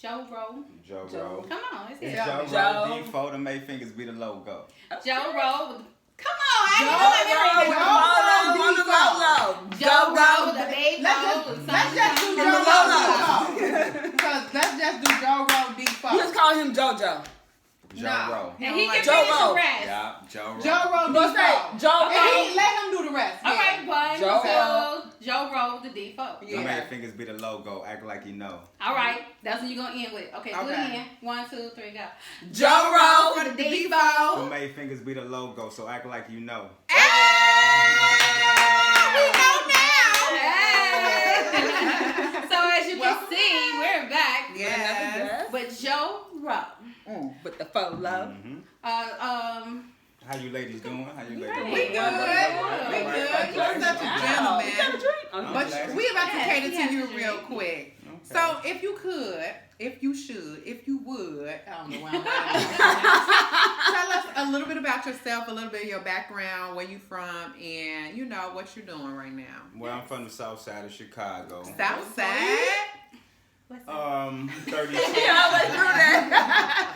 Joe Rowe. Joe Rowe. Come on, it's It's here. Joe Rowe. D4, the May fingers be the logo. Joe Rowe. Come on, I Joe Rowe. Joe Rowe, the baby. Let's just do Joe Rowe. Because let's just do Joe Rowe D4. You just call him JoJo. Joe Rowe. And he can Joe finish Rowe. the rest. Yeah, Joe Rowe. Joe Rowe You gonna say D4. Joe And Rowe? he let him do the rest. All right, one, Joe two, Joe Rowe, the D4. The May fingers be the logo. Act like you know. All right, that's what you're going to end with. Okay, do it Okay. again. 1, 2, 3, go. Joe Rowe. For the The D4. May fingers be the logo, so act like you know. We know now. Hey. So as you can see, we're back Yes. with Joe Rowe. With the faux love. How you ladies doing? How you ladies Right. doing? We good. We good. You're such a You got a gentleman. drink? But we about to Yes, cater yes, to you yes. real quick. Okay. So if you could, if you should, if you would, I don't know why I'm tell us a little bit about yourself, a little bit of your background, where you from, and you know what you're doing right now. Well, I'm from the south side of Chicago. South side. What's that? 36. He always do that.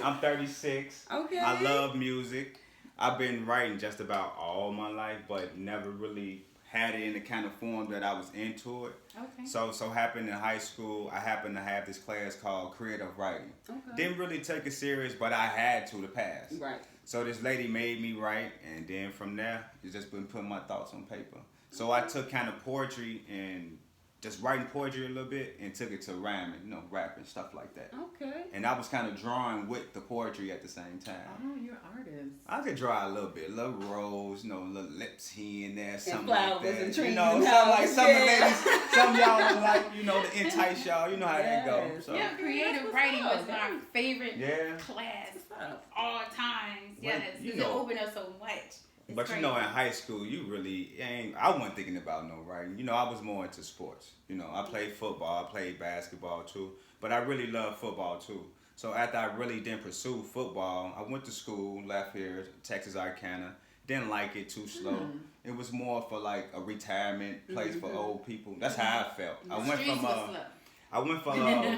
I'm 36. Okay. I love music. I've been writing just about all my life, but never really had it in the kind of form that I was into it. Okay. So happened in high school, I happened to have this class called creative writing. Okay. Didn't really take it serious, but I had to pass. Right. So this lady made me write, and then from there, it's just been putting my thoughts on paper. So I took kind of poetry and just writing poetry a little bit and took it to rhyming, rapping, stuff like that. Okay. And I was kind of drawing with the poetry at the same time. Oh, you're an artist. I could draw a little bit, little rose, little lips here and there, something flowers like that. and trees and something like houses, some yeah. ladies, some y'all are like, to entice y'all. You know how that go. Yes. So Yeah, creative writing was my favorite yeah. class What's up? of all times. Well, Yes, you because it know- opened up so much. It's But crazy. in high school, you really I wasn't thinking about no writing. I was more into sports. I played football, I played basketball too, but I really love football too. So after I really didn't pursue football, I went to school, left here, Texas Arcana. Didn't like it, too slow. It was more for like a retirement place for old people. That's how I felt. I went Streets from was slow.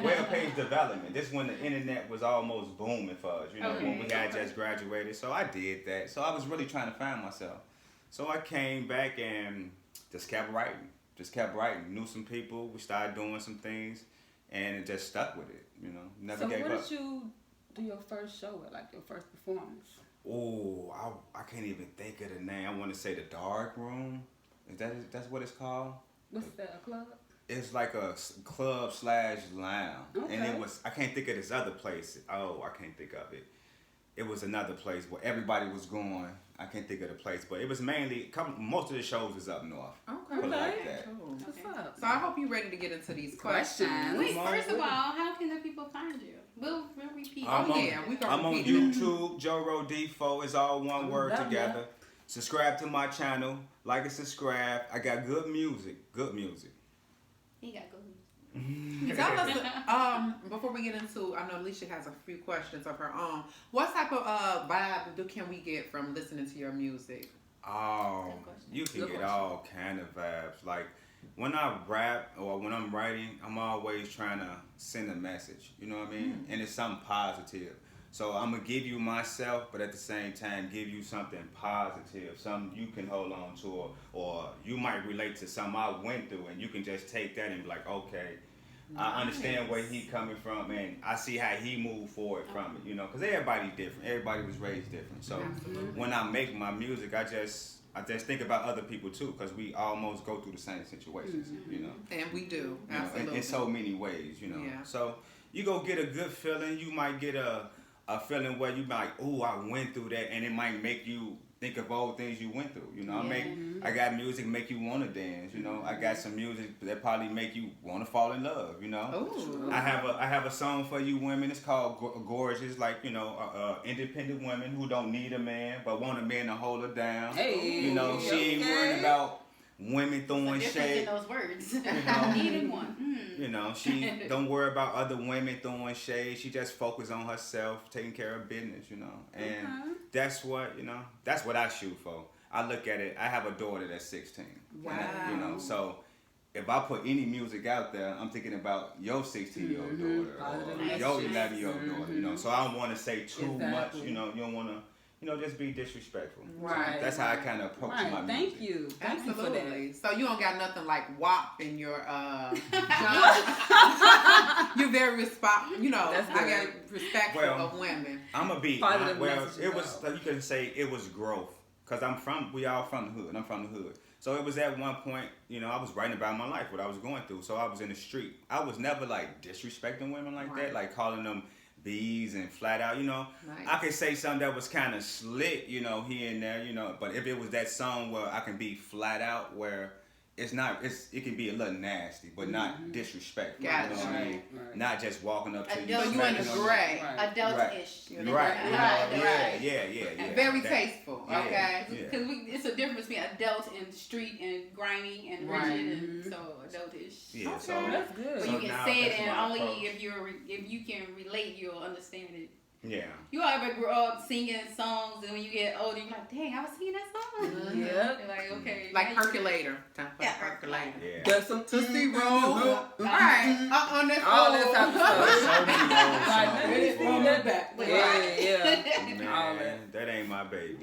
web-page development. This when the internet was almost booming for us, when we had just graduated. So I did that. So I was really trying to find myself. So I came back and just kept writing. Knew some people. We started doing some things, and it just stuck with it. Never So gave what up. did you do your first show with, like your first performance? Oh, I can't even think of the name. I want to say the Dark Room. That's what it's called? What's that, a club? It's like a club/lounge, Okay. and it was. I can't think of this other place. Oh, I can't think of it. It was another place where everybody was going. I can't think of the place, but it was mainly. Most of the shows is up north. Okay. Put it like that. Cool. What's up? So I hope you're ready to get into these questions. Wait, Come on first of with all, it. how can the people find you? We'll repeat. I'm on, we gonna I'm on repeat. YouTube, Joe Rowe D4. It's all one word love together. that. Subscribe to my channel. Like and subscribe. I got good music. Good music. He got good. Tell us, before we get into, I know Alicia has a few questions of her own. What type of vibe can we get from listening to your music? Oh, Good question. you can Good get question. all kind of vibes. Like when I rap or when I'm writing, I'm always trying to send a message. You know what I mean? And it's something positive. So I'm gonna give you myself, but at the same time, give you something positive, something you can hold on to, or you might relate to something I went through, and you can just take that and be like, okay, I understand where he coming from, and I see how he moved forward from it. Because everybody different. Everybody was raised different. So when I make my music, I just think about other people too, because we almost go through the same situations. And we do, In absolutely. so many ways. Yeah. So you go get a good feeling. You might get a feeling where you might, oh, I went through that, and it might make you think of all things you went through. I got music make you want to dance. I got some music that probably make you want to fall in love. Ooh. I have a song for you women. It's called Gorgeous. Like independent women who don't need a man but want a man to hold her down. Hey, She ain't worried about women throwing Difference shade. in those words. know. Needed one. She don't worry about other women throwing shade. She just focus on herself, taking care of business, And that's what, that's what I shoot for. I look at it. I have a daughter that's 16. Wow. So if I put any music out there, I'm thinking about your 16-year-old daughter Positive or messages. your 11-year-old daughter. You know, so I don't want to say too much. Exactly. You know, you don't want to. You know, just be disrespectful. Right. So that's how I kind of approach my music. Thank you. Thank you for that. Absolutely. So you don't got nothing like WAP in your genre. You're very you know, That's I got good. respect Well, of women. I'm a be Positive well. messages, It was though. you can say it was growth because we all from the hood. I'm from the hood, so it was at one point. You know, I was writing about my life, what I was going through. So I was in the street. I was never like disrespecting women like Right. that, like calling them bees and flat out. You know, Right. I could say something that was kind of slick. You know, here and there. You know, but if it was that song where I can be flat out, where it can be a little nasty, but not disrespectful. Gotcha. You know what I mean? Right. Not just walking up to you. Adult- So you in the smacking on you. gray. Right. Adult-ish. Right. You know, yeah. Very That- tasteful. yeah. Okay. Yeah. Because it's a difference between adult and street and grimy and rigid, Right. and so adultish. Yeah, Okay. so That's good. But So you can now say it, that's and my only approach. if you can relate, you'll understand it. yeah. You all ever grow up singing songs, and when you get older, you're like, "Dang, I was singing that song." Mhm. Yep. You're like, okay, Like now you- percolator. Time for Yeah, percolator. Yeah. There's some Tootsie Roll. All right. On this All this type of stuff. So many old Like, songs, let it boy. roll that back. But Yeah, yeah. All Man, that ain't my baby.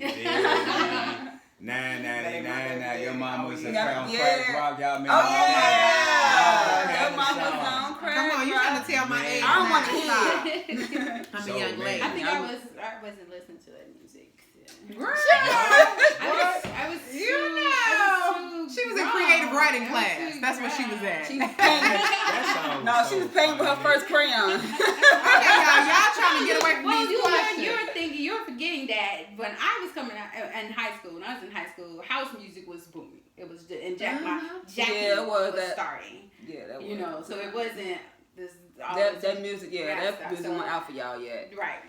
Nah, your mama was a Yeah. on crack rock, y'all Oh man. yeah. Yeah. Your mama's on crack. Come on, you rock. trying to tell my age. I don't want to now. hear it. I'm So a young many. lady. I think I wasn't listening to that music. Girl. I was You too- know. I was too She was in grown. creative writing I was class. too That's what she was grown. at. She was painting. That song No, she so was painting with her funny. first crayon. Okay, y'all trying to get away from Well, these questions. you're forgetting that when I was coming out in high school, when I was in high school, house music was booming. It was and Jackie Yeah, it was was that. starting. Yeah, that was. You know, so it wasn't this. all That this music, rap yeah, that stuff, music so- wasn't out for y'all yet. Right.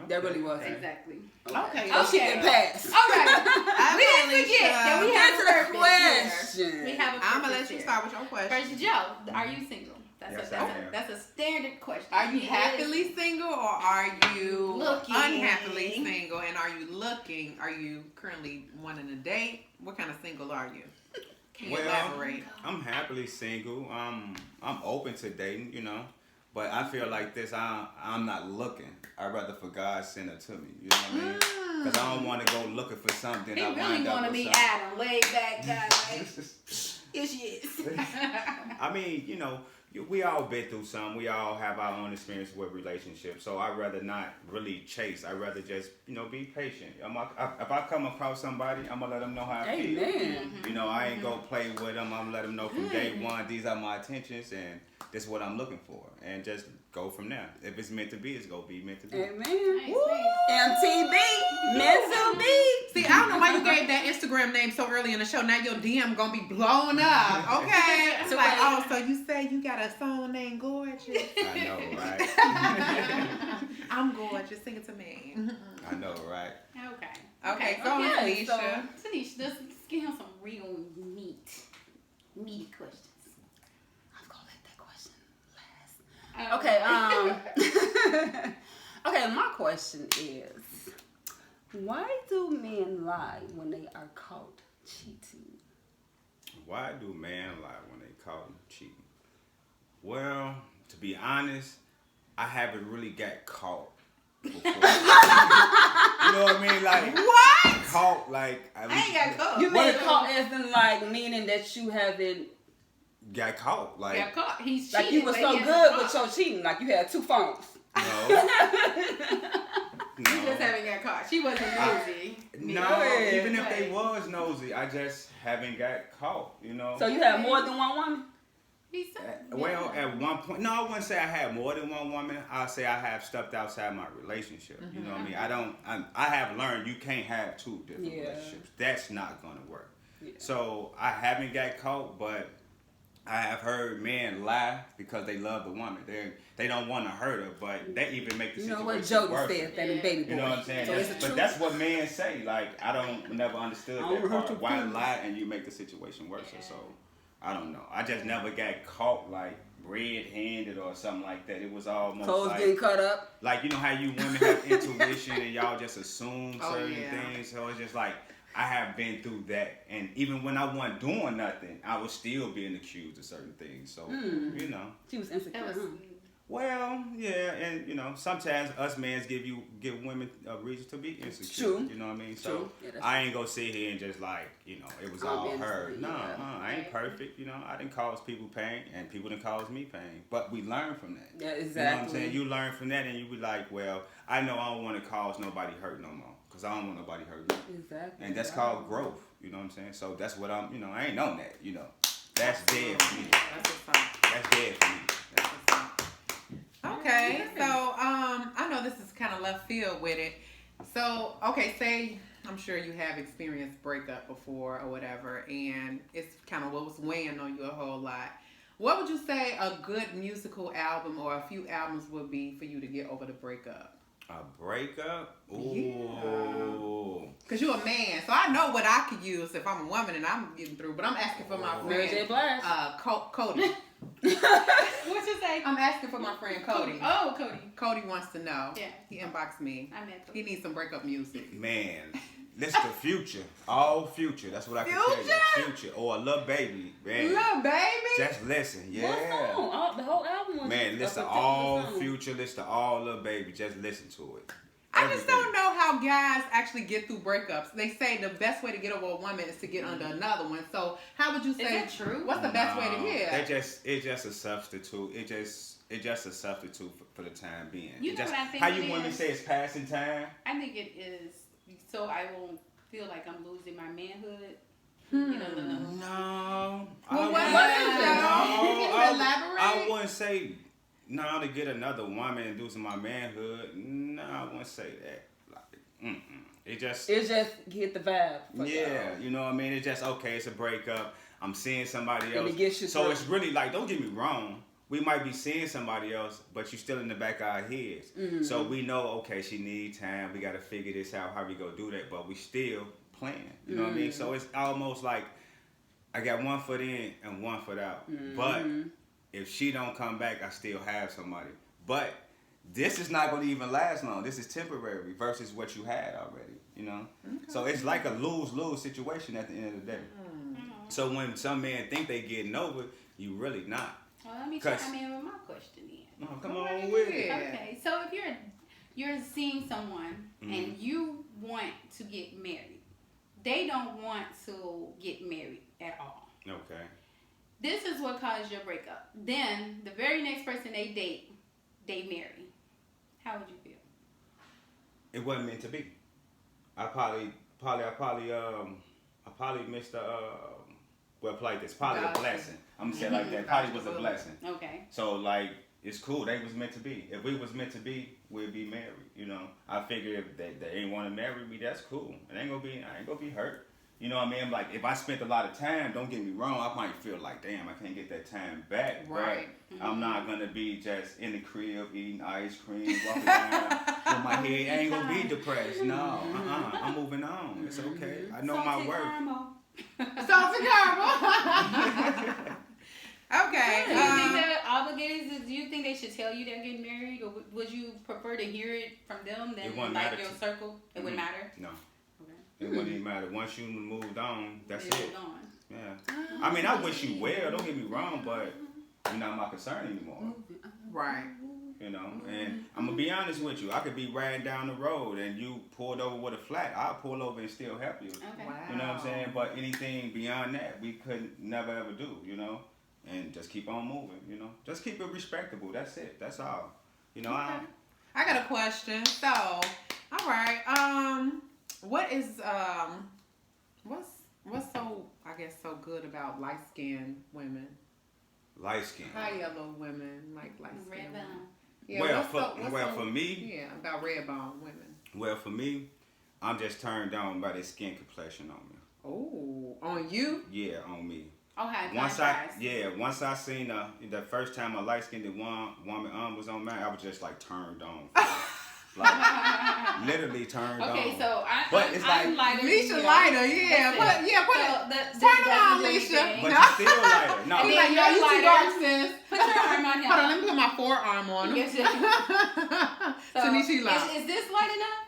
That really wasn't. Exactly. Okay. So she Okay. can pass. All right. I'm We didn't forget that we Get have to a the purpose question. here. We have a I'm gonna purpose let you here. start with your question. First, Joe, are you single? Yes, I am. That's a standard question. Are you It is- happily single or are you Looking. unhappily single? And are you looking? Are you currently wanting a date? What kind of single are you? Can you Well, elaborate? I'm happily single. I'm open to dating, you know. But I feel like this, I'm not looking. I'd rather for God send it to me. You know what I mean? Because I don't want to go looking for something. He I really wind up want to with meet something. Adam, laid back guy. Like, yes, she is. I mean, you know, we all been through some. We all have our own experience with relationships. So I'd rather not really chase. I'd rather just, you know, be patient. If I come across somebody, I'm going to let them know how I feel. Amen. You know, I ain't gonna play with them. I'm gonna let them know from day one, these are my intentions and this is what I'm looking for. And just go from there. If it's meant to be, it's gonna be meant to be. Amen. Nice, MTB. Mental B. See, I don't know why you gave that Instagram name so early in the show. Now your DM gonna be blown up. Okay. It's like, oh, so you say you got a song named Gorgeous? I know, right? I'm gorgeous. Sing it to me. I know, right? Okay. Okay, go on, Okay, so- Tanisha. Tanisha, let's get him some real meaty questions. I'm gonna let that question last. Okay. Okay. My question is, why do men lie when they are caught cheating? Why do men lie when they caught cheating? Well, to be honest, I haven't really got caught before. You know what I mean? Like What? caught, like I ain't got caught. You What mean if- caught as in like meaning that you haven't got caught, like Got caught. He's like cheating. you were but so he good hasn't with caught. your cheating, like you had 2 phones. no, You just no. haven't got caught. She wasn't nosy. No, Yeah. even if they was nosy, I just haven't got caught, you know. So you had more than one woman? He said, Well, at one point, no, I wouldn't say I had more than one woman. I'll say I have stepped outside my relationship. You know what I mean? I have learned you can't have 2 different Yeah. relationships. That's not going to work. Yeah. So I haven't got caught, but I have heard men lie because they love the woman. They don't want to hurt her, but they even make the You know situation what Jody worse. said, that in Baby Boy. You know what I'm saying? So it's the but truth. that's what men say. Like I never understood I don't that hurt part. your Why feelings. lie and you make the situation worse? So I don't know. I just never got caught like red-handed or something like that. It was almost Clothes like, getting cut up. like you know how you women have intuition and y'all just assume Oh, certain yeah. things. So it's just like I have been through that, and even when I wasn't doing nothing, I was still being accused of certain things. So you know, She was insecure. That was, well, yeah, and you know, sometimes us men give women a reason to be insecure. True. You know what I mean? So True. Yeah, that's I ain't gonna sit here and just like, you know, it was I'm all innocent, her. No, yeah. I ain't perfect. You know, I didn't cause people pain, and people didn't cause me pain. But we learn from that. Yeah, exactly. You know what I'm saying? You learn from that, and you be like, well, I know I don't want to cause nobody hurt no more, cause I don't want nobody hurt me. Exactly. And that's called growth. You know what I'm saying? So that's what I'm. You know, I ain't known that. You know, that's dead for me. That's what's up. That's dead for me. That's what's up. Okay, so I know this is kind of left field with it. So, okay, say I'm sure you have experienced breakup before or whatever, and it's kind of what was weighing on you a whole lot. What would you say a good musical album or a few albums would be for you to get over the breakup? A breakup? Ooh. Yeah. Cause you're a man, so I know what I could use if I'm a woman and I'm getting through. But I'm asking for my Mary J. friend, Blige. Cody. what you say? I'm asking for my friend Cody. Oh, Cody. Cody wants to know. Yeah. He inboxed me. I met He Cody. needs some breakup music. Man, listen to Future. All Future. That's what I can tell you. Future. Or a Lil Baby. Man. Little baby. Just listen. What Yeah. song? The whole album was Man, just listen to a particular all song. Future. Listen to all Lil Baby. Just listen to it. I just don't Everything. know how guys actually get through breakups. They say the best way to get over a woman is to get under another one. So how would you say? that true? What's the best way to get? It's just a substitute. It's just a substitute for the time being. You It know just, what I think how it you women is? say it's passing time. I think it is so I won't feel like I'm losing my manhood. You know, No. Well, what I is wouldn't- that? Can you I elaborate? wouldn't say no to get another woman and losing my manhood. No, I wouldn't say that. Like, it just. It's just get the vibe. for Yeah, y'all. you know what I mean? It's just, okay, it's a breakup. I'm seeing somebody And else. it gets you So through. it's really like, don't get me wrong. We might be seeing somebody else, but you're still in the back of our heads. Mm-hmm. So we know, okay, she needs time. We got to figure this out, how we go do that. But we still playing. You know what I mean? So it's almost like I got one foot in and one foot out. Mm-hmm. But if she don't come back, I still have somebody. But this is not going to even last long. This is temporary versus what you had already, you know? So it's like a lose-lose situation at the end of the day. So when some men think they getting over it, you really not. well, let me 'Cause- chime in with my question then. Oh, come Go on right with it. ahead. Okay, so if you're seeing someone and you want to get married, they don't want to get married at all. Okay. This is what caused your breakup. Then the very next person they date, they marry. How would you feel? It wasn't meant to be. I probably missed well, like this. Probably a Gotcha. blessing. I'm gonna say it like that. Probably was a blessing. Okay. So like, it's cool. They was meant to be. If we was meant to be, we'd be married. You know. I figure if they ain't want to marry me, that's cool. I ain't gonna be hurt. You know what I mean? Like, if I spent a lot of time, don't get me wrong, I might feel like, damn, I can't get that time back. Right. But I'm not gonna be just in the crib eating ice cream, walking around with my head. I ain't gonna be depressed. No, I'm moving on. It's okay. I know my Salted worth. caramel. Salted caramel. Okay. Do you think they're obligated? Do you think they should tell you they're getting married, or would you prefer to hear it from them It than wouldn't like matter your to- circle? It wouldn't matter. No, Okay. it wouldn't even matter. Once you moved on, that's It's it. gone. Yeah. I mean, I wish you well. Don't get me wrong, but you're not my concern anymore. Right. You know, and I'm gonna be honest with you. I could be riding down the road and you pulled over with a flat. I'll pull over and still help you. Okay. Wow. You know what I'm saying? But anything beyond that, we couldn't never ever do. You know, and just keep on moving. You know, just keep it respectable. That's it. That's all. You know, I got a question. So, all right. What is what's so so good about light skinned women? light skin. High yellow women, like light Red skinned women. bone. Yeah, Well, for me, yeah, about red bone women. well, for me, I'm just turned on by their skin complexion on me. Oh, on you? Yeah, on me. Okay. Once I seen the first time a light skinned woman was on mine, I was just like turned on. Like literally turned on. Okay, so But it's I'm like- lighter. Leisha than you. lighter, yeah. Listen, Put it. so Turn doesn't around, do Leisha. anything. But you still lighter. No, He's Yeah, like, you're yo, you too lighter. dark, sis. Put your arm on him. Hold on, let me put my forearm on him. Yes, yes. So, Tanisha light. is this light enough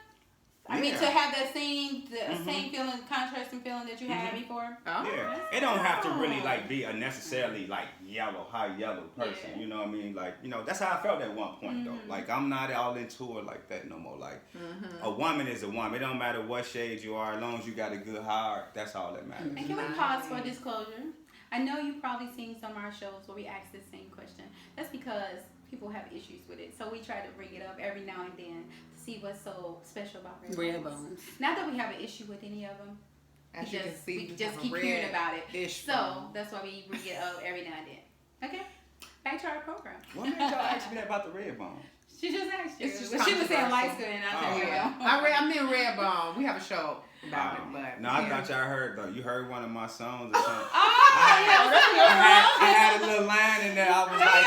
I mean, Yeah. to have that same feeling, contrasting feeling that you had before. Oh, Yeah, it don't have to really like be a necessarily like yellow, high yellow person. Yeah. You know what I mean? Like, you know, that's how I felt at one point though. Like, I'm not all into it like that no more. Like, a woman is a woman. It don't matter what shade you are, as long as you got a good heart. That's all that matters. And can we pause for disclosure? I know you've probably seen some of our shows where we ask the same question. That's because people have issues with it. So we try to bring it up every now and then to see what's so special about Red bones. Not that we have an issue with any of them. as you can see, we we just have a keep hearing red about it. ish So bone. that's why we bring it up every now and then. Okay, back to our program. What made y'all ask me that about the red bone? She just asked you. It's just Well, she was saying controversial. light skin, and I Oh. said Yeah, yeah. I'm in Redbone. We have a show about it, but No, I thought y'all heard though. You heard one of my songs or something. Oh, yeah, that's your I had a little line in there. I was like,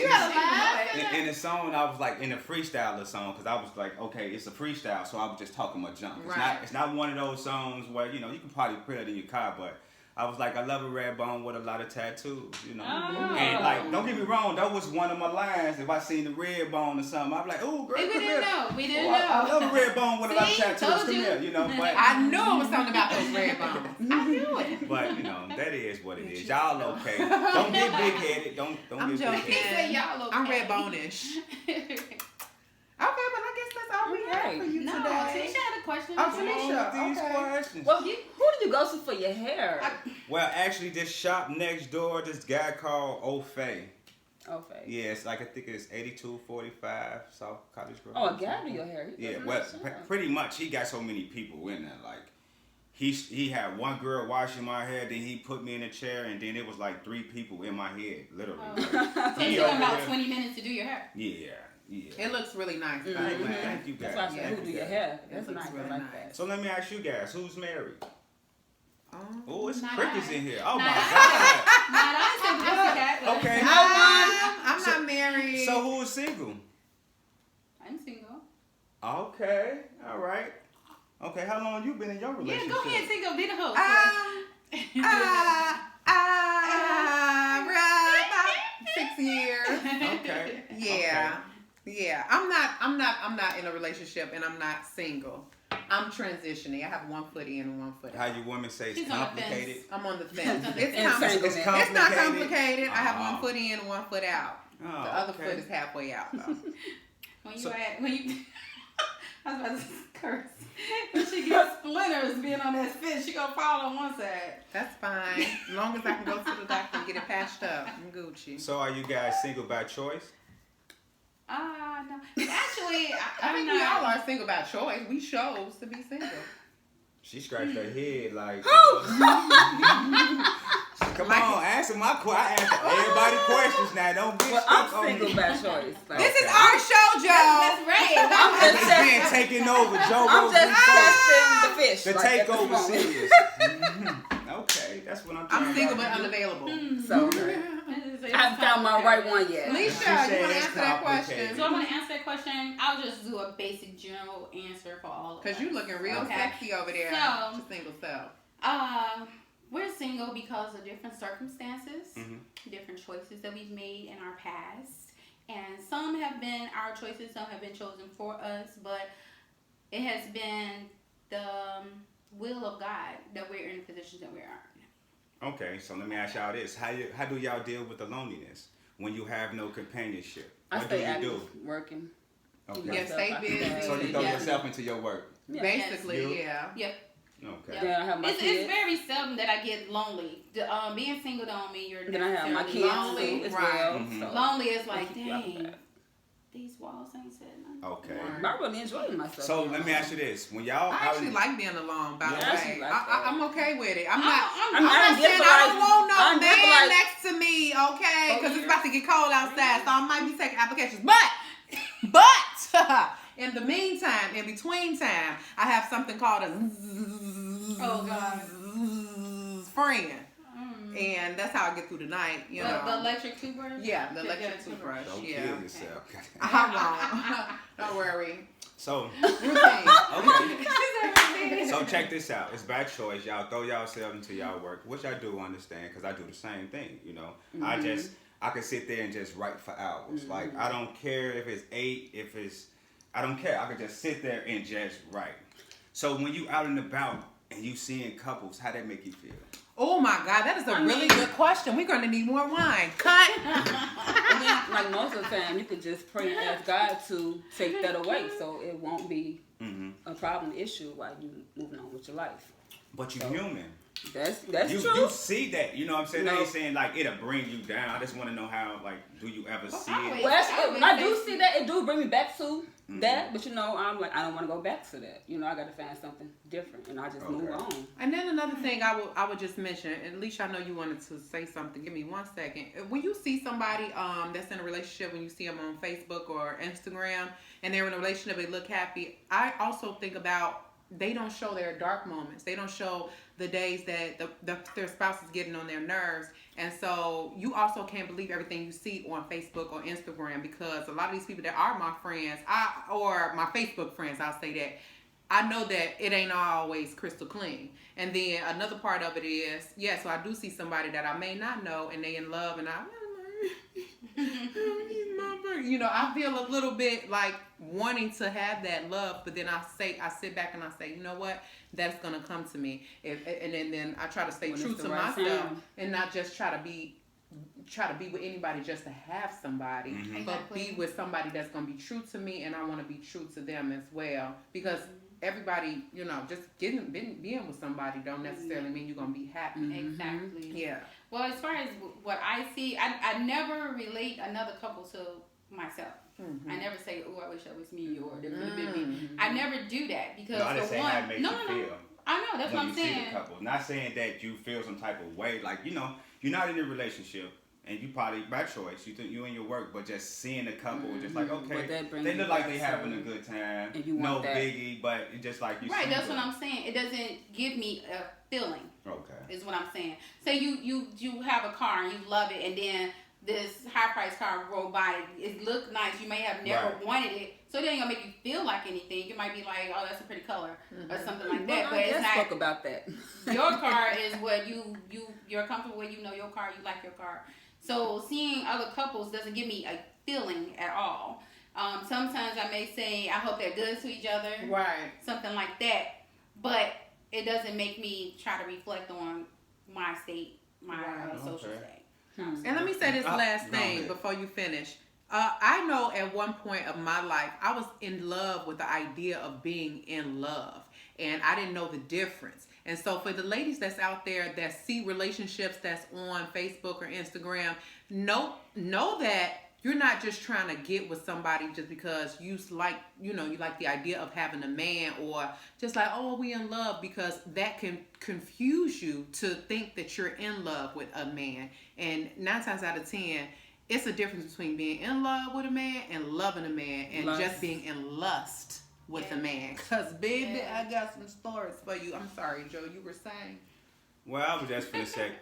you had a laugh. in the song, I was like in the freestyle song because I was like, okay, it's a freestyle, so I was just talking my junk. Right. It's not one of those songs where you know you can probably put it in your car, but I was like, I love a red bone with a lot of tattoos, you know. Oh. And like, don't get me wrong, that was one of my lines. If I seen the red bone or something, I'd be like, oh, girl, We come didn't here. know. We didn't Oh, I know. love a red bone with a lot of See? tattoos. Told Come you. here, you know. But I knew it was something about those red bones. I knew it. but you know, that is what it is. Y'all okay? Don't get big headed. Don't I'm get joking. big He headed. said y'all okay. I'm red bone-ish. Okay, but I guess that's all we have for you No, today. Tanisha had a question. Oh, What's wrong Tanisha, with these okay. questions? Well, who did you go to for your hair? Well, actually, this shop next door, this guy called O'Fay. Okay. Yeah, it's like I think it's 8245 South Cottage Grove. Oh, a guy do your hair. He Yeah, does well, nice job. pretty much. He got so many people in there. Like, he had one girl washing my hair, then he put me in a chair, and then it was like 3 people in my head, literally. Oh. Like, So it he took over about there- 20 minutes to do your hair. Yeah. It looks really nice, by Thank the you, way. thank you That's guys. why I said, Thank who do you your guys. hair? It That's looks nice. really I like nice. that. So let me ask you guys, who's married? Oh. Oh, it's Not crickets I. in here. Oh Not my I. Not I said the pussycat, but Okay. I'm not married. God. So who is single? I'm single. Okay, all right. Okay, how long you been in your Yeah, relationship? go ahead, single. Be the host. About 6 years. Okay. Yeah. Yeah. I'm not in a relationship and I'm not single. I'm transitioning. I have 1 foot in and 1 foot How out. you women say it's She's on the complicated? I'm on the fence. And It's singleness. It's not complicated. I have Oh. 1 foot in and 1 foot out. Oh, The other okay. foot is halfway out though. When you So- I was about to curse. When she gets splinters being on that fit, she gonna fall on one side. That's fine. As long as I can go to the doctor and get it patched up, I'm Gucci. So are you guys single by choice? No. Actually, I I'm think we all not. are single by choice. We chose to be single. She scratched her head like. Who? Come on, answer my question. I answer everybody questions now. Don't get Well, stuck I'm on single me. by choice. Like, This is our show, Joe. That's right. I'm just It's being testing. taken over. Joe I'm Rogan just first. testing the fish. The like, at this takeover moment. serious. Okay, that's what I'm trying I'm single to but unavailable. So I haven't found my right one yet. Alicia, She you want said to it's answer that complicated. So question? I'm gonna answer that question. I'll just do a basic general answer for all of us. Because you looking real Okay. sexy over there. So- to single self. We're single because of different circumstances, Mhm. different choices that we've made in our past. And some have been our choices, some have been chosen for us, but it has been the will of God that we're in the positions that we are. Okay, so let me ask y'all this: How do y'all deal with the loneliness when you have no companionship? I What do stay you active, do? working. Okay. Yeah, stay busy. So you throw Yeah. yourself into your work. Yeah. Basically, You? yeah. Okay. Yeah. Then I have my It's kids. very seldom that I get lonely. Being single don't mean you're Then I have my necessarily kids lonely. too as Right. well. Mhm. So. Lonely is like, Keep you out of dang, that. these walls ain't said nothing. Okay. Right. But I really enjoying myself. So let me ask you this: When y'all I out actually in- like being alone, by Yeah, the I actually way. like that. I'm okay with it. I'm not. I'm I'm I'm not not saying I don't want no I'm man just like- next to me, okay? Oh, Because it's yeah. about to get cold outside, so I might be taking applications. But, in the meantime, in between time, I have something called a Oh, God. friend, Mm. and that's how I get through the night. You know. The electric toothbrush? Yeah, the Yeah, electric yeah, toothbrush. Don't Yeah. kill yourself. I won't. Don't worry. So Routine. okay. So check this out. It's by choice. Y'all throw yourself into y'all work, which I do understand because I do the same thing. You know, I can sit there and just write for hours. Like I don't care if it's 8, if it's I don't care. I could just sit there and just write. So when you out and about and you seeing couples, how that make you feel? Oh my God, that is a really good question. We're going to need more wine. Cut. And then, like most of the time, you could just pray and ask God to take that away, so it won't be a problem, issue while you moving on with your life. But you're human. That's You true. you see that, you know what I'm saying? No. They ain't saying like it'll bring you down. I just want to know how, like, do you ever see it? Well, actually, I do see that. It do bring me back to that, but I'm like, I don't want to go back to that. I got to find something different, and I just move on. And then another thing I would just mention, at least I know you wanted to say something. Give me 1 second. When you see somebody that's in a relationship, when you see them on Facebook or Instagram, and they're in a relationship, they look happy. I also think about they don't show their dark moments. They don't show the days that their spouse is getting on their nerves. And so you also can't believe everything you see on Facebook or Instagram, because a lot of these people that are my friends, or my Facebook friends, I'll say that, I know that it ain't always crystal clean. And then another part of it is, so I do see somebody that I may not know and they in love, and I feel a little bit like wanting to have that love, but then I sit back and I say, you know what, that's gonna come to me, and then I try to stay true to myself and not just try to be with anybody just to have somebody, but be with somebody that's gonna be true to me, and I want to be true to them as well, because everybody, just being with somebody don't necessarily mean you're gonna be happy. Exactly. Yeah. Well, as far as what I see, I never relate another couple to myself. I never say, "Oh, I wish that was me," or "That could have been me." I never do that because No, I just say how it makes you feel. I know that's when what I'm you saying. See the couple. Not saying that you feel some type of way, like you're not in a relationship, and you probably by choice you in your work, but just seeing the couple, just like okay, they look like they having a good time, and you no want that. biggie, but it's just like you. Right, see that's them. what I'm saying. It doesn't give me a feeling. Okay. Is what I'm saying. Say you have a car and you love it, and then this high price car roll by. It look nice. You may have never wanted it, so it ain't gonna make you feel like anything. You might be like, "Oh, that's a pretty color," or something like that. Well, but it's not. Spoke about that. Your car is what you're comfortable with. You know your car. You like your car. So seeing other couples doesn't give me a feeling at all. Sometimes I may say, "I hope they're good to each other," Right. something like that. But it doesn't make me try to reflect on my state, my social state. And let me say this last thing before you finish. I know at one point of my life, I was in love with the idea of being in love, and I didn't know the difference. And so for the ladies that's out there that see relationships that's on Facebook or Instagram, know that you're not just trying to get with somebody just because you like the idea of having a man, or just like, oh, we in love, because that can confuse you to think that you're in love with a man. And 9 times out of 10, it's a difference between being in love with a man and loving a man, and just being in lust with a man. Because, baby, I got some stories for you. I'm sorry, Joe, you were saying? Well, I was just gonna say,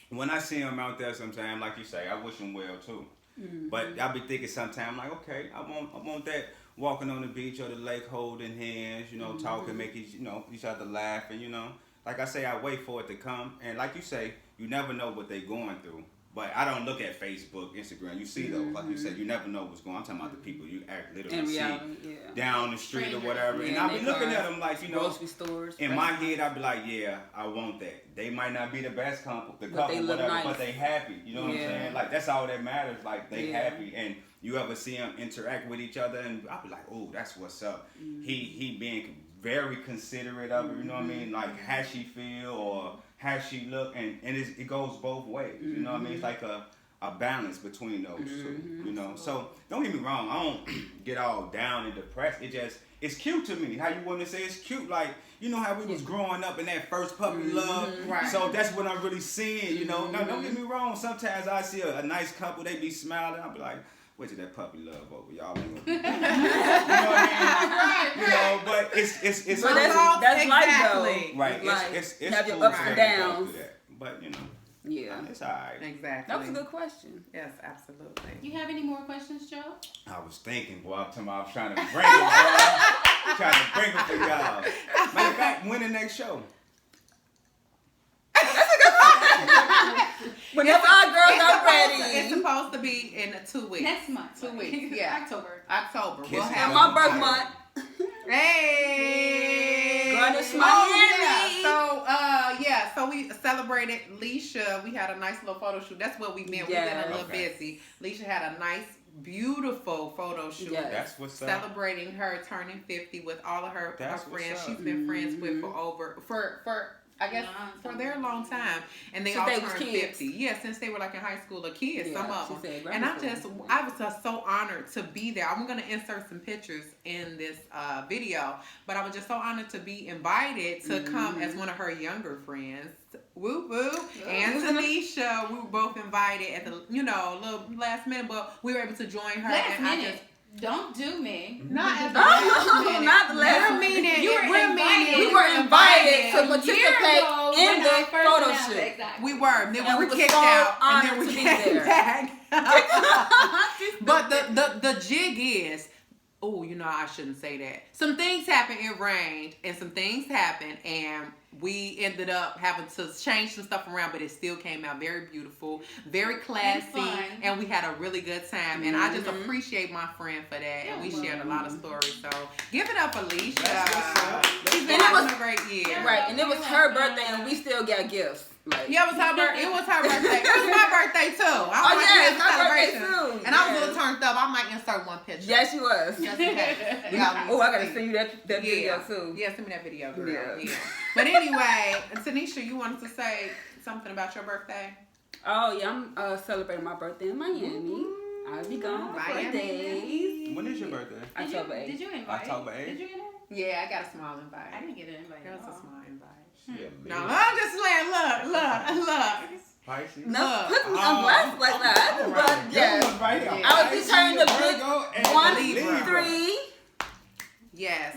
when I see them out there sometimes, like you say, I wish them well too. But I be thinking sometimes, like, okay, I want that walking on the beach or the lake, holding hands, talking, make each other laugh, and like I say, I wait for it to come. And like you say, you never know what they going through. But I don't look at Facebook, Instagram. You see those, like you said, you never know what's going on. I'm talking about the people you literally see down the street or whatever. And I be looking at them like, grocery stores. In my head, I be like, yeah, I want that. They might not be the best couple, they look whatever, nice. but they happy. You know what I'm saying? Like, that's all that matters. Like, they happy. And you ever see them interact with each other, and I be like, oh, that's what's up. He being very considerate of her, you know what I mean? Like, how she feel or how she look, and it goes both ways. You know what I mean? It's like a balance between those two, So don't get me wrong, I don't get all down and depressed. It's cute to me. How you want to say it's cute? Like, how we was growing up in that first puppy love. Right. So that's what I'm really seeing, Now, don't get me wrong. Sometimes I see a nice couple, they be smiling. I'll be like, wait till that puppy love over. Y'all ain't gonna be you know what I mean? But it's But that's life though. right. Like, It's have your cool ups to and go downs. through that. But Yeah. it's alright. Exactly. That was a good question. Yes, absolutely. You have any more questions, Joe? I was thinking, boy, I was trying to bring them, boy. Trying to bring them for y'all. Matter of fact, when the next show? Whenever our girls are already. It's supposed to be in 2 weeks. Next month. 2 weeks. Yeah. October. Kiss We'll it. have My birth month. Hey. Girl, it's Oh, Miami. yeah. So we celebrated Leisha. We had a nice little photo shoot. That's what we meant. Yeah. We've been a little Okay. busy. Leisha had a nice, beautiful photo shoot. Yes. That's what's up. Celebrating her turning 50 with all of her That's what's friends up. she's been friends with for I guess for their long time, and they Since all they was turned kids. 50. Yeah, since they were like in high school or kids, Yeah, some of she them. said And I grandma. was just so honored to be there. I'm gonna insert some pictures in this video, but I was just so honored to be invited to come as one of her younger friends. Whoop whoop, and Tanisha. We were both invited at the little last minute, but we were able to join her. Last and I minute. just Don't do me. not at the Oh, last minute. not the last We're meaning, You were we're invited. meaning, We were invited to A year participate ago in when the I first photo announced shoot. it. Exactly. We were. Then And we we were were kicked so out, and then honored we to be came there. back. But the jig is, I shouldn't say that. Some things happened. It rained, and some things happened, and we ended up having to change some stuff around, but it still came out very beautiful, very classy, fun. and we had a really good time. And I just appreciate my friend for that, and we shared a lot of stories. So give it up, Alicia. That's what's up. She's been And it having was- a great year. Right, and it was her birthday, and we still got gifts. Like, Yeah, it was her birthday. It was her birthday. It was my birthday too. I was Oh, like, yeah, yeah, it's her birthday celebration. too. And I was a Yes. little turned up. I might insert one picture. yes, she was. Just in case. Oh, I gotta send you that video too. Yeah, send me that video, girl. Yeah. Yeah. But anyway, Tanisha, you wanted to say something about your birthday? Oh yeah, I'm celebrating my birthday in Miami. I'll be gone for 4 days. When is your birthday? October 8th. Did you invite? October 8th? Did you get it? Yeah, I got a small invite. I didn't get an invite. It was at a all. small invite. Yeah, No, I'm just playing. Look. Pisces. No, put me on blast like that. All But right. yes, That was right here. I was Pisces, determined to pick Virgo, and 1, Libra. 3. Yes.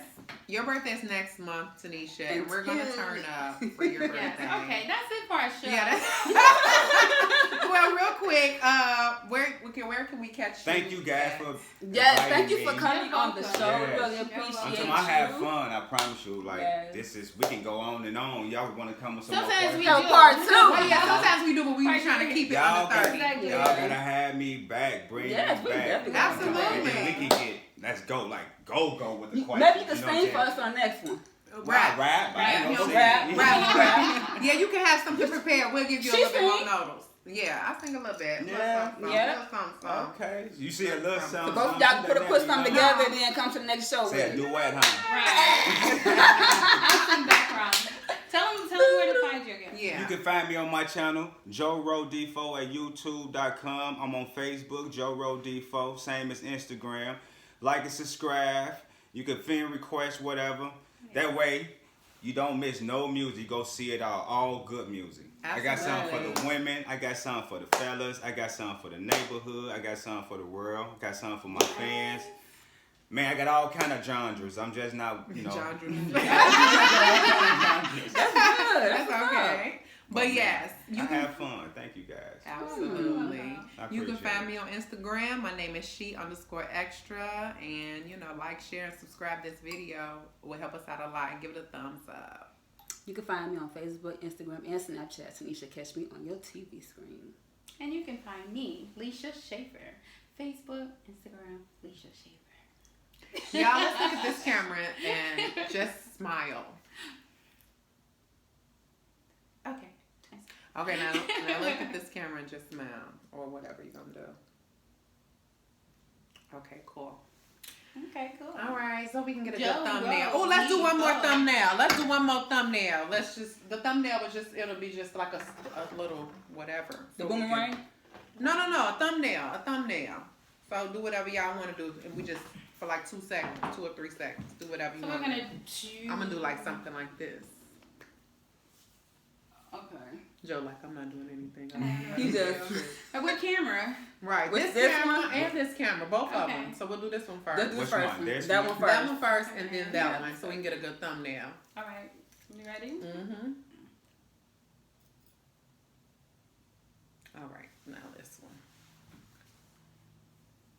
Your birthday's next month, Tanisha, and And we're gonna two. turn up for your birthday. Yes. Okay, that's it for our show. Yeah. Well, real quick, where can we catch you? Thank you guys at? for Yes, inviting thank you for me. coming on the welcome. show. Yes. Really You're appreciate welcome. Until you. I have fun, I promise you. Like Yes. we can go on and on. Y'all want to come with some Sometimes more we questions? do. Part 2. Well, yeah, sometimes we do, but we Right, be trying to right. keep it Y'all under gotta, 30. Exactly. y'all gotta have me back. Bring Yes, me we back. definitely Absolutely. And then we can get. Let's go. Like go with the questions. Maybe you can know what sing I'm for us on next one. Rap. I ain't gonna Rap. sing. Rap. Yeah, you can have something prepared. We'll give you a She little bit more sing. notice. Yeah, I sing a little bit. Yeah. Yeah. Okay. You see a little So something. both y'all can put something together and then come to the next show Say a with it. duet, huh? Right. I'll sing background. Tell them where to find you again. Yeah. You can find me on my channel, Joe Rowe Defo at YouTube.com. I'm on Facebook, Joe Rowe Defo, same as Instagram. Like and subscribe. You can friend request, whatever. That way, you don't miss no music. You go see it all good music. I got something for the Absolutely. women. I got something for the fellas. I got something for the neighborhood. I got something for the world. I got something for my fans. Man, I got all kind of genres. I'm just not, John Drew. That's good. That's what's up. okay. But yes, I you can have fun. Thank you guys. absolutely. I You can appreciate find it. me on Instagram. My name is she_extra, and like, share, and subscribe this video. It will help us out a lot. And give it a thumbs up. You can find me on Facebook, Instagram, and Snapchat. Tanisha, catch me on your TV screen. And you can find me, Leisha Schaefer. Facebook, Instagram, Leisha Schaefer. Y'all, let's look at this camera and just smile. Okay. Okay, now look at this camera and just smile, or whatever you're gonna do. Okay, cool. Okay, cool. All right, so we can get a Joe good thumbnail. Rowe, Oh, let's do one more Defo. thumbnail. Let's do one more thumbnail. The thumbnail it'll be just like a little whatever. The So we can- boomerang? No, a thumbnail. So do whatever y'all want to do, and we just for like 2 seconds, 2 or 3 seconds, do whatever you So we're want. gonna do. I'm gonna do like something like this. Okay. Joe, like I'm not doing anything. You just- What camera? Right, With this this camera one? and this camera, both of Okay. them. So we'll do this one first. Let's do the Which first one? one. This That one? one first. That one first, and then that Yeah. one, so we can get a good thumbnail. All right. You ready? Mm-hmm. All right, now this one.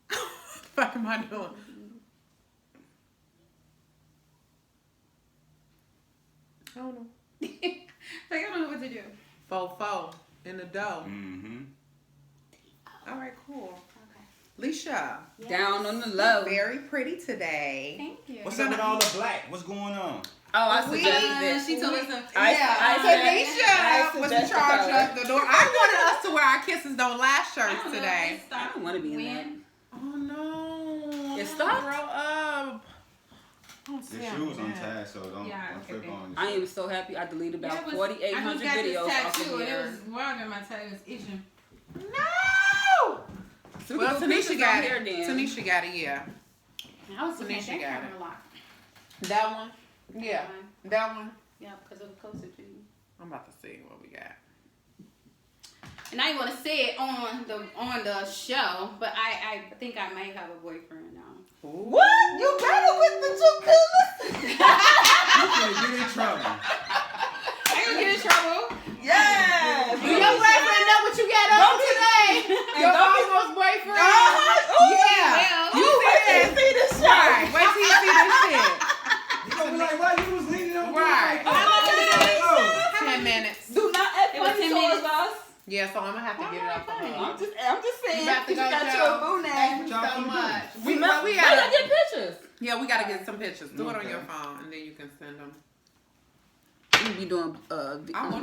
What the fuck am I doing? I don't know. Like I don't know what to do. Fo in the dough. Mm-hmm. All right, cool. Okay. Leisha, Yes. Down on the low. very pretty today. Thank you. What's up with all the black? What's going on? Oh, I We- suggested it. She told us to. Tanisha was in suggested charge that. of the door. I wanted us to wear our Kisses Don't Last shirts today. I don't want to be in that. When? Oh no! It stopped? Grow up. Your shoes untied, so don't flip on. I am so happy I deleted about Yeah, it was- 4,800 I just got this videos off tattoo of and here. it was bothering my tattoo. It was itching. No! So we Well, can do pictures Tanisha got on here it. then. Tanisha got it. Yeah. I was looking at Tanisha that got camera it. a lot. That one. Yeah. That one. Yeah, because it was closer to you. I'm about to see what we got. And I want to say it on the show, but I think I may have a boyfriend now. What? You better with the two colors? You finna get in trouble. I ain't gonna get in trouble. Yes. Do your boyfriend know what you got on today? Your almost boyfriend. Well, Yeah. You see this shit. Right. Wait till you see this shit. You gonna be like, why you was leaning on Right. Oh, 10 minutes. Do not act It was funny 10 towards minutes. us. Yeah, so I'm gonna have to get it off the I'm hook. just saying. You about to You go, got Joe? your boo Thank now. you so much. We Why gotta not get pictures? Yeah, we gotta get some pictures. Do it on Okay. your phone and then you can send them. We be doing I want